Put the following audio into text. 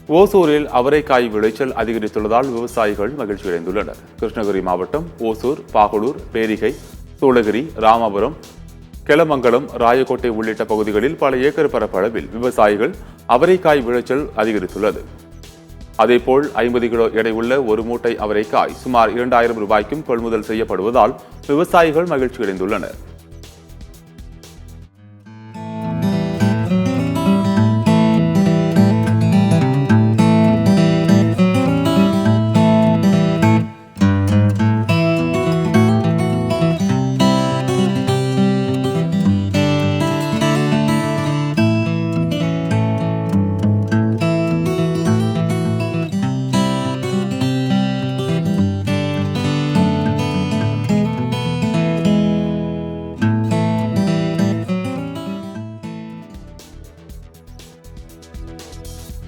ஓசூரில் அவரைக்காய் விளைச்சல் அதிகரித்துள்ளதால் விவசாயிகள் மகிழ்ச்சியடைந்துள்ளனர். கிருஷ்ணகிரி மாவட்டம் ஓசூர், பாகலூர், பேரிகை, சூளகிரி, ராமபுரம், கெலமங்கலம், ராயக்கோட்டை உள்ளிட்ட பகுதிகளில் பல ஏக்கர் பரப்பளவில் விவசாயிகள் அவரைக்காய் விளைச்சல் அதிகரித்துள்ளது. அதேபோல் 50 கிலோ எடை உள்ள ஒரு மூட்டை அவரைக்காய் சுமார் 2000 ரூபாய்க்கும் கொள்முதல் செய்யப்படுவதால் விவசாயிகள் மகிழ்ச்சியடைந்துள்ளனர்.